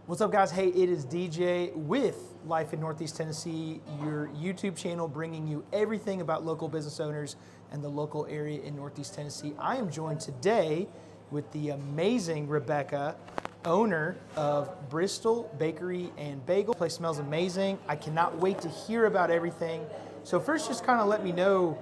What's up, guys? Hey, it is DJ with Life in Northeast Tennessee, your YouTube channel bringing you everything about local business owners and the local area in Northeast Tennessee. I am joined today with the amazing Rebekah, owner of Bristol Bakery and Bagel. The place smells amazing. I cannot wait to hear about everything. So first, just kind of let me know,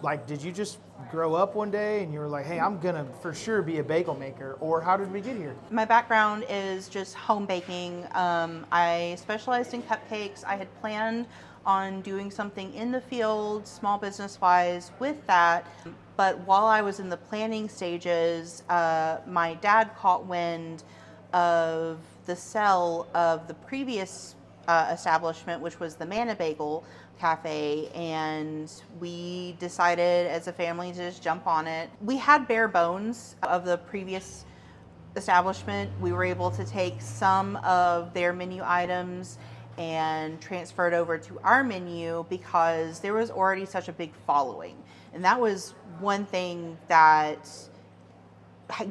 like, did you just grow up one day and you were like, hey, I'm gonna for sure be a bagel maker, or how did we get here? My background is just home baking. I specialized in cupcakes. I had planned on doing something in the field, small business wise, with that. But while I was in the planning stages, my dad caught wind of the sale of the previous establishment, which was the Manna Bagel Cafe, and we decided as a family to just jump on it. We had bare bones of the previous establishment. We were able to take some of their menu items and transfer it over to our menu because there was already such a big following. And that was one thing that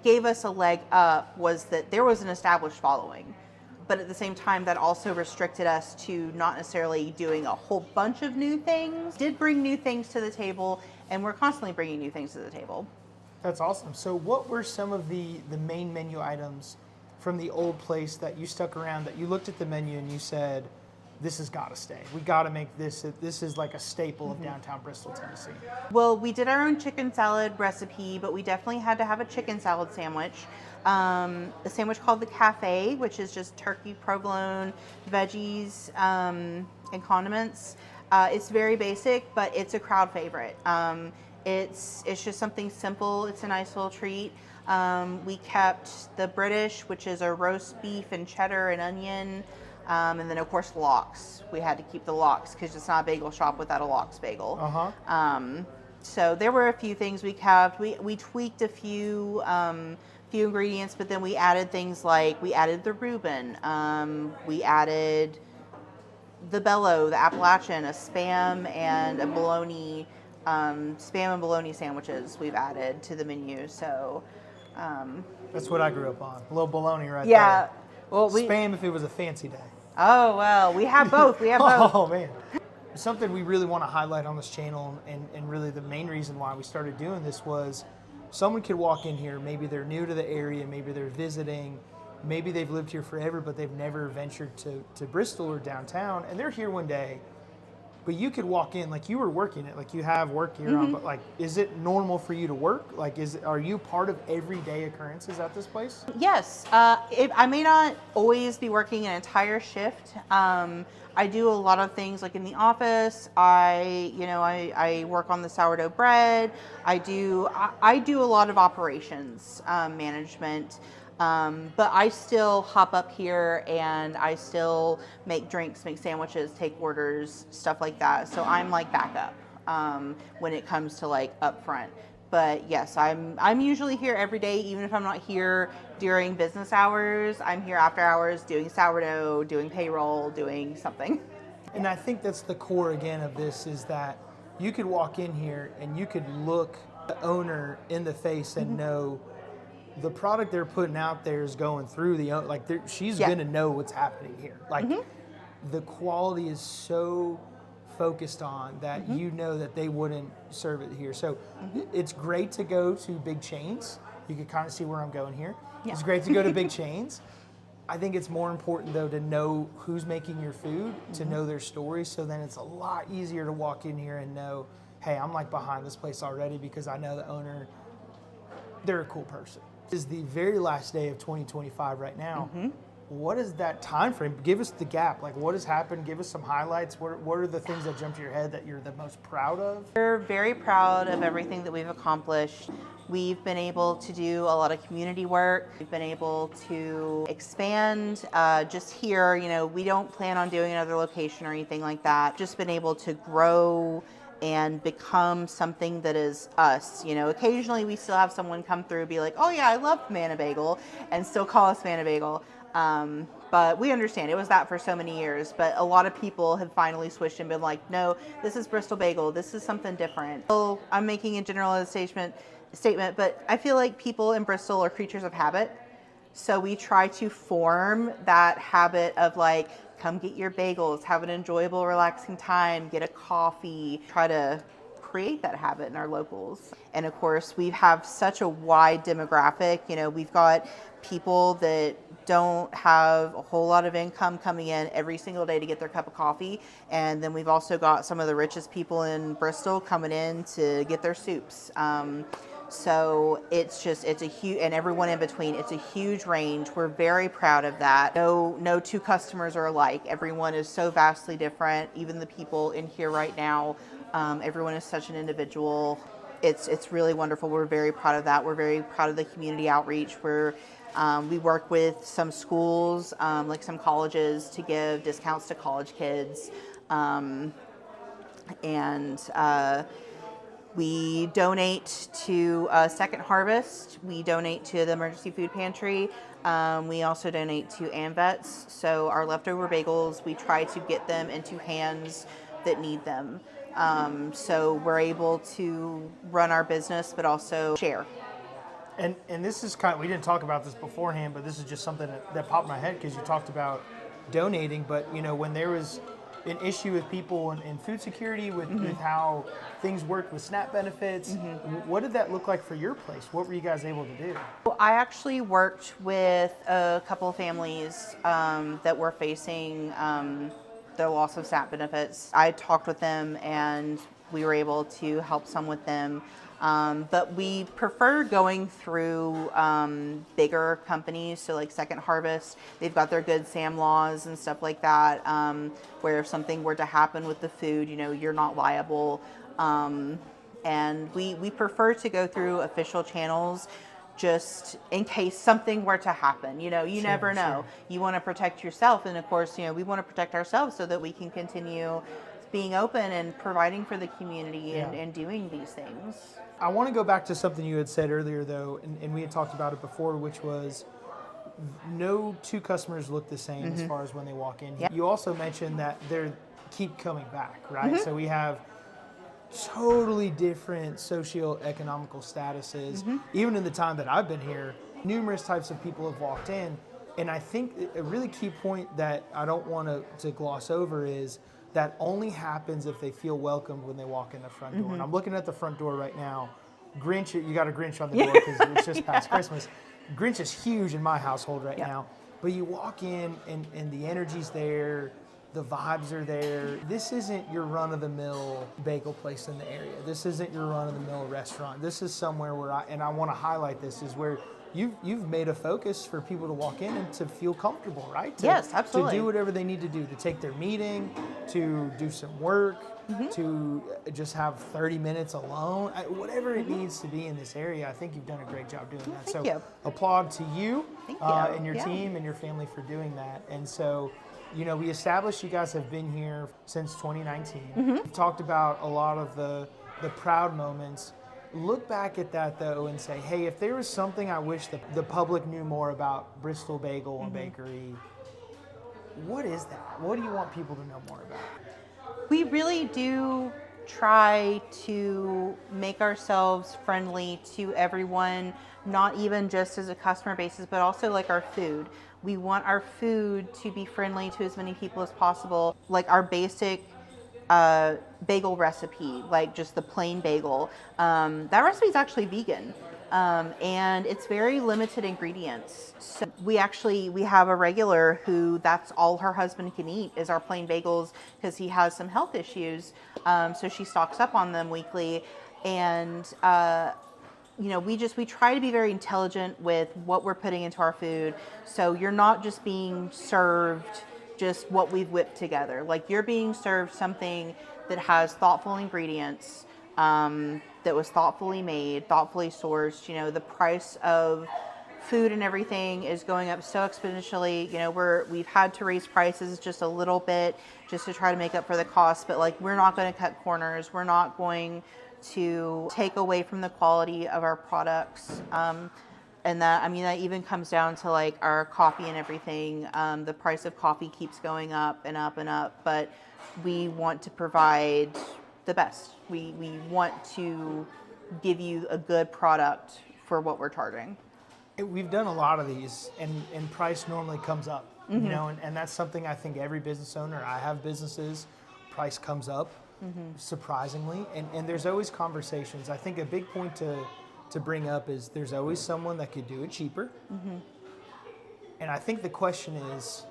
gave us a leg up, was that there was an established following. But at the same time, that also restricted us to not necessarily doing a whole bunch of new things. Did bring new things to the table, and we're constantly bringing new things to the table. That's awesome. So what were some of the main menu items from the old place that you stuck around, that you looked at the menu and you said, this has got to stay. We got to make this. This is like a staple of downtown Bristol, Tennessee. Well, we did our own chicken salad recipe, but we definitely had to have a chicken salad sandwich. A sandwich called the Cafe, which is just turkey, provolone, veggies, and condiments. It's very basic, but it's a crowd favorite. It's just something simple. It's a nice little treat. We kept the British, which is a roast beef and cheddar and onion. And then, of course, lox. We had to keep the lox because it's not a bagel shop without a lox bagel. So there were a few things we kept. We tweaked a few ingredients, but then we added things like we added the Reuben. We added the Bello, the Appalachian, a spam and a bologna, spam and bologna sandwiches we've added to the menu. So That's what I grew up on. A little bologna right there. yeah. Well, Spam if it was a fancy day. Oh, well, we have both. We have both. Oh, man. Something we really want to highlight on this channel, and really the main reason why we started doing this, was someone could walk in here, maybe they're new to the area, maybe they're visiting, maybe they've lived here forever, but they've never ventured to Bristol or downtown, and they're here one day, but you could walk in, like you were working it, like you have work here on, but like, is it normal for you to work? Like, are you part of everyday occurrences at this place? Yes. I may not always be working an entire shift. I do a lot of things like in the office. I work on the sourdough bread. I do a lot of operations management. But I still hop up here and I still make drinks, make sandwiches, take orders, stuff like that. So I'm like backup when it comes to like up front. But yes, I'm usually here every day, even if I'm not here during business hours. I'm here after hours doing sourdough, doing payroll, doing something. And I think that's the core again of this, is that you could walk in here and you could look the owner in the face and know the product they're putting out there is going through she's going to know what's happening here. Like the quality is so focused on that you know that they wouldn't serve it here. So it's great to go to big chains. You can kind of see where I'm going here. Yeah. It's great to go to big chains. I think it's more important though to know who's making your food, to know their story, so then it's a lot easier to walk in here and know, hey, I'm like behind this place already because I know the owner, they're a cool person. This is the very last day of 2025 right now. What is that time frame? Give us the gap. Like, what has happened? Give us some highlights. What are the things that jump to your head that you're the most proud of? We're very proud of everything that we've accomplished. We've been able to do a lot of community work. We've been able to expand just here. We don't plan on doing another location or anything like that. Just been able to grow and become something that is us. Occasionally we still have someone come through, be like, oh yeah, I love Manna Bagel, and still call us Manna Bagel. But we understand it was that for so many years, but a lot of people have finally switched and been like, no, this is Bristol Bagel. This is something different. So I'm making a generalized statement, but I feel like people in Bristol are creatures of habit. So we try to form that habit of like, come get your bagels, have an enjoyable, relaxing time, get a coffee, try to create that habit in our locals. And of course, we have such a wide demographic. You know, we've got people that don't have a whole lot of income coming in every single day to get their cup of coffee. And then we've also got some of the richest people in Bristol coming in to get their soups. So it's a huge, and everyone in between, it's a huge range. We're very proud of that. No two customers are alike. Everyone is so vastly different. Even the people in here right now, everyone is such an individual. It's really wonderful. We're very proud of that. We're very proud of the community outreach. We work with some schools, like some colleges, to give discounts to college kids. We donate to Second Harvest. We donate to the Emergency Food Pantry. We also donate to AMVETS. So our leftover bagels, we try to get them into hands that need them. So we're able to run our business, but also share. And this is kind of, we didn't talk about this beforehand, but this is just something that popped in my head because you talked about donating. But, you know, when there was an issue with people in food security, with how things worked with SNAP benefits, what did that look like for your place? What were you guys able to do? Well, I actually worked with a couple of families that were facing the loss of SNAP benefits. I talked with them and we were able to help some with them. But we prefer going through bigger companies, so like Second Harvest. They've got their Good Sam laws and stuff like that, where if something were to happen with the food, you know, you're not liable. And we prefer to go through official channels just in case something were to happen. You know, you never know. You want to protect yourself, and of course, you know, we want to protect ourselves so that we can continue being open and providing for the community and doing these things. I want to go back to something you had said earlier, though, and we had talked about it before, which was no two customers look the same as far as when they walk in. Yep. You also mentioned that they keep coming back, right? So we have totally different socioeconomical statuses. Even in the time that I've been here, numerous types of people have walked in. And I think a really key point that I don't want to gloss over is that only happens if they feel welcomed when they walk in the front door. And I'm looking at the front door right now. Grinch, you got a Grinch on the door because it's just past Christmas. Grinch is huge in my household right now. But you walk in and the energy's there, the vibes are there. This isn't your run-of-the-mill bagel place in the area. This isn't your run-of-the-mill restaurant. This is somewhere where I want to highlight this, is where you've made a focus for people to walk in and to feel comfortable, right? Yes, absolutely. To do whatever they need to do, to take their meeting, to do some work, to just have 30 minutes alone, whatever it needs to be in this area. I think you've done a great job doing that. Thank you. Applaud to you, Thank you. and your team and your family for doing that. And so, you know, we established you guys have been here since 2019. We've talked about a lot of the proud moments. Look back at that, though, and say, hey, if there was something I wish the public knew more about Bristol Bagel and Bakery, what is that? What do you want people to know more about? We really do try to make ourselves friendly to everyone, not even just as a customer basis, but also like our food. We want our food to be friendly to as many people as possible. Like our basic bagel recipe, like just the plain bagel, that recipe is actually vegan, and it's very limited ingredients. So we have a regular who that's all her husband can eat is our plain bagels because he has some health issues, so she stocks up on them weekly. And you know, we try to be very intelligent with what we're putting into our food, so you're not just being served just what we've whipped together. Like, you're being served something that has thoughtful ingredients, that was thoughtfully made, thoughtfully sourced. You know, the price of food and everything is going up so exponentially. You know, we've had to raise prices just a little bit just to try to make up for the cost, but like, we're not going to cut corners. We're not going to take away from the quality of our products. And that, I mean, that even comes down to like our coffee and everything. The price of coffee keeps going up and up and up, but we want to provide the best. We want to give you a good product for what we're charging. We've done a lot of these, and price normally comes up, you know, and that's something I think every business owner, I have businesses, price comes up, surprisingly, and there's always conversations. I think a big point to bring up is there's always someone that could do it cheaper, and I think the question is,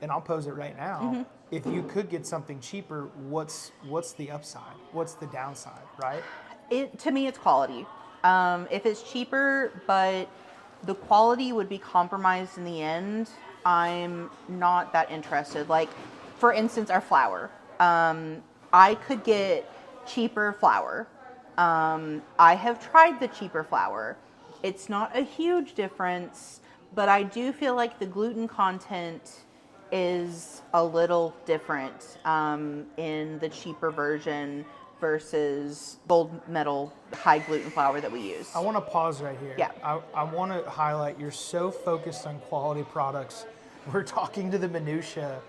and I'll pose it right now, if you could get something cheaper, what's the upside? What's the downside, right? To me, it's quality. If it's cheaper, but the quality would be compromised in the end, I'm not that interested. Like, for instance, our flour. I could get cheaper flour. I have tried the cheaper flour. It's not a huge difference, but I do feel like the gluten content is a little different in the cheaper version versus gold medal high gluten flour that we use. I want to pause right here. Yeah. I want to highlight, you're so focused on quality products. We're talking to the minutia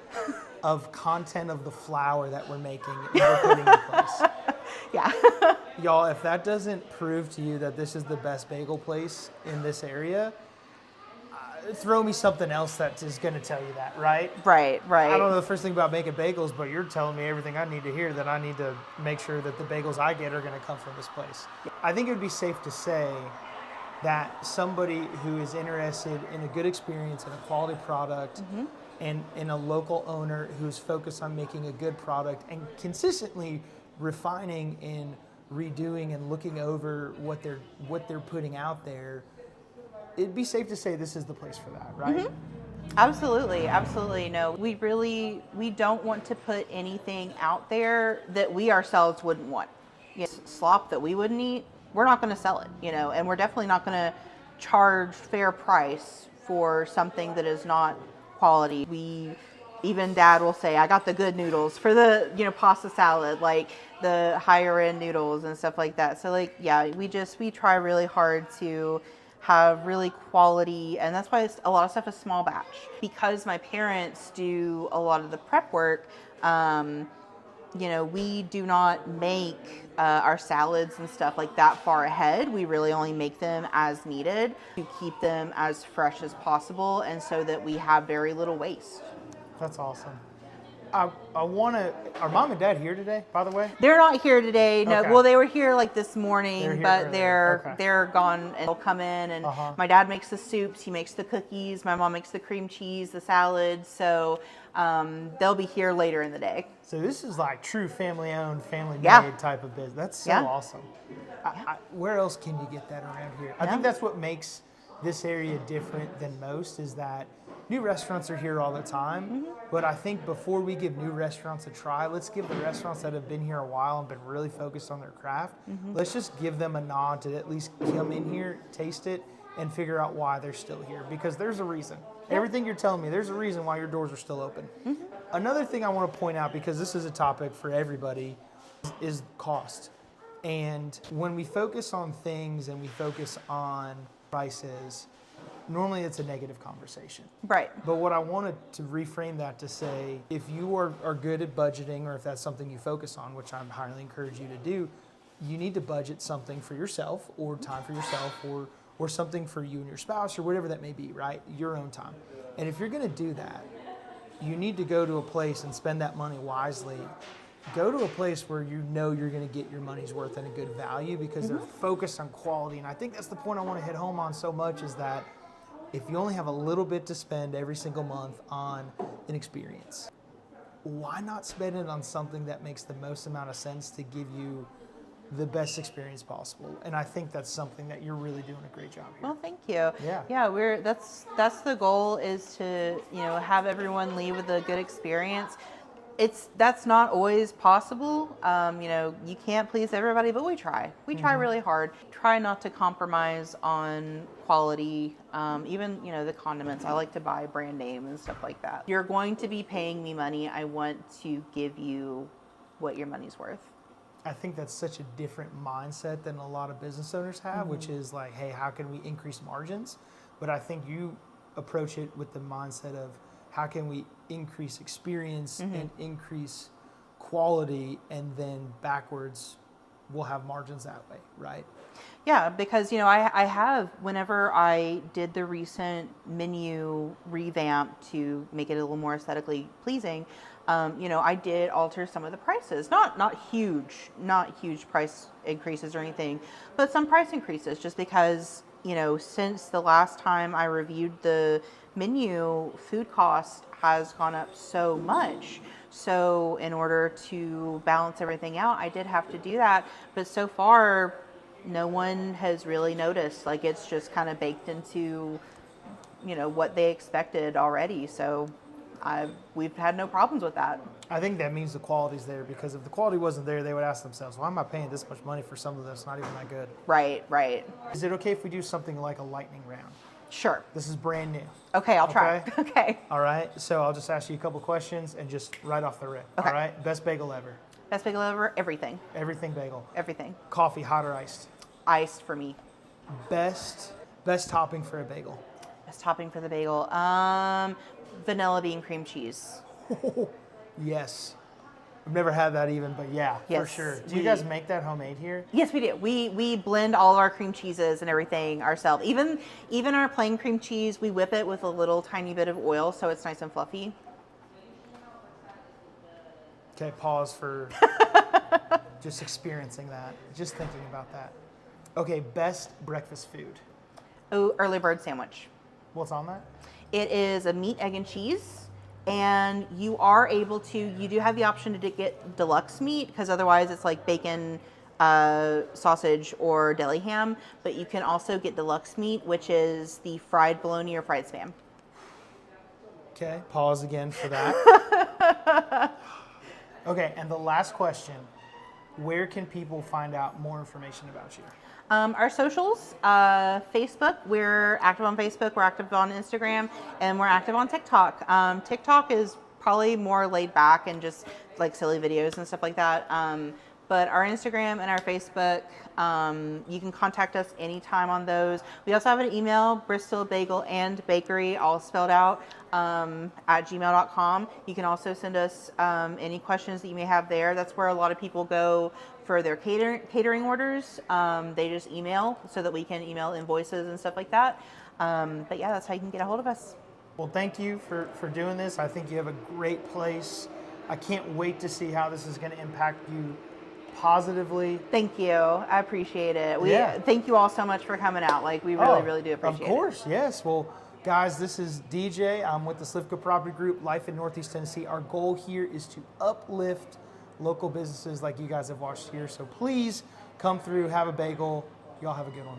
of content of the flour that we're making and we're putting in place. Yeah. Y'all, if that doesn't prove to you that this is the best bagel place in this area, throw me something else that is going to tell you that, right? Right. I don't know the first thing about making bagels, but you're telling me everything I need to hear, that I need to make sure that the bagels I get are going to come from this place. I think it would be safe to say that somebody who is interested in a good experience and a quality product and in a local owner who's focused on making a good product and consistently refining and redoing and looking over what they're putting out there, it'd be safe to say this is the place for that, right? Absolutely. No, we don't want to put anything out there that we ourselves wouldn't want. Yes, slop that we wouldn't eat, we're not going to sell it, you know, and we're definitely not going to charge fair price for something that is not quality. Even Dad will say, I got the good noodles for the, you know, pasta salad, like the higher end noodles and stuff like that. So like, yeah, we try really hard to have really quality, and that's why a lot of stuff is small batch. Because my parents do a lot of the prep work, you know, we do not make our salads and stuff like that far ahead. We really only make them as needed to keep them as fresh as possible, and so that we have very little waste. That's awesome. I want to. Are Mom and Dad here today, by the way? They're not here today. No, Okay. well, they were here like this morning, but earlier. they're gone, and they'll come in. And my dad makes the soups, he makes the cookies, my mom makes the cream cheese, the salads. So they'll be here later in the day. So this is like true family-owned, family-made Yeah. type of business. That's so Yeah. awesome. Where else can you get that around here? I think that's what makes this area different than most, is that new restaurants are here all the time, but I think before we give new restaurants a try, let's give the restaurants that have been here a while and been really focused on their craft, let's just give them a nod to at least come in here, taste it, and figure out why they're still here, because there's a reason. Everything you're telling me, there's a reason why your doors are still open. Another thing I want to point out, because this is a topic for everybody, is cost. And when we focus on things and we focus on prices, normally it's a negative conversation. Right. But what I wanted to reframe that to say, if you are good at budgeting, or if that's something you focus on, which I'm highly encourage you to do, you need to budget something for yourself, or time for yourself, or something for you and your spouse, or whatever that may be, right? Your own time. And if you're going to do that, you need to go to a place and spend that money wisely. Go to a place where you know you're going to get your money's worth and a good value, because they're focused on quality. And I think that's the point I want to hit home on so much, is that if you only have a little bit to spend every single month on an experience, why not spend it on something that makes the most amount of sense to give you the best experience possible? And I think that's something that you're really doing a great job here. Well, thank you. Yeah, that's the goal, is to, you know, have everyone leave with a good experience. That's not always possible. You know, you can't please everybody, but we try. We try really hard. Try not to compromise on quality. Even, you know, the condiments, I like to buy brand name and stuff like that. You're going to be paying me money. I want to give you what your money's worth. I think that's such a different mindset than a lot of business owners have, which is like, hey, how can we increase margins? But I think you approach it with the mindset of, how can we increase experience and increase quality, and then backwards we'll have margins that way, right? Yeah, because I have, whenever I did the recent menu revamp to make it a little more aesthetically pleasing, I did alter some of the prices. Not huge price increases or anything, but some price increases just because, since the last time I reviewed the menu, food cost has gone up so much. So in order to balance everything out, I did have to do that. But so far, no one has really noticed. Like, it's just kind of baked into, what they expected already. So we've had no problems with that. I think that means the quality's there, because if the quality wasn't there, they would ask themselves, why am I paying this much money for something that's not even that good? Right. Is it okay if we do something like a lightning round? Sure. This is brand new. Okay, I'll try. Okay. All right. So I'll just ask you a couple questions and just right off the rip. Okay. All right. Best bagel ever. Best bagel ever? Everything. Everything bagel. Everything. Coffee, hot or iced? Iced for me. Best topping for a bagel. Best topping for the bagel. Vanilla bean cream cheese. Yes. I've never had that even, but yeah, Yes, for sure. Do you guys make that homemade here? Yes, we do. We blend all of our cream cheeses and everything ourselves. Even our plain cream cheese, we whip it with a little tiny bit of oil so it's nice and fluffy. Okay, pause for just experiencing that, just thinking about that. Okay, best breakfast food. Oh, early bird sandwich. What's on that? It is a meat, egg, and cheese. And you do have the option to get deluxe meat, because otherwise it's like bacon, sausage, or deli ham. But you can also get deluxe meat, which is the fried bologna or fried spam. Okay, pause again for that. Okay, and the last question, where can people find out more information about you? Our socials, Facebook, we're active on Facebook, we're active on Instagram, and we're active on TikTok. TikTok is probably more laid back and just like silly videos and stuff like that. But our Instagram and our Facebook, you can contact us anytime on those. We also have an email, Bristol Bagel and Bakery, all spelled out, at gmail.com. You can also send us any questions that you may have there. That's where a lot of people go for their catering orders. They just email so that we can email invoices and stuff like that. But yeah, that's how you can get a hold of us. Well, thank you for doing this. I think you have a great place. I can't wait to see how this is going to impact you positively. Thank you. I appreciate it. Thank you all so much for coming out. Like, we really do appreciate it. Of course, yes. Well, guys, this is DJ. I'm with the Slivka Property Group, life in Northeast Tennessee. Our goal here is to uplift local businesses like you guys have watched here. So please come through, have a bagel. Y'all have a good one.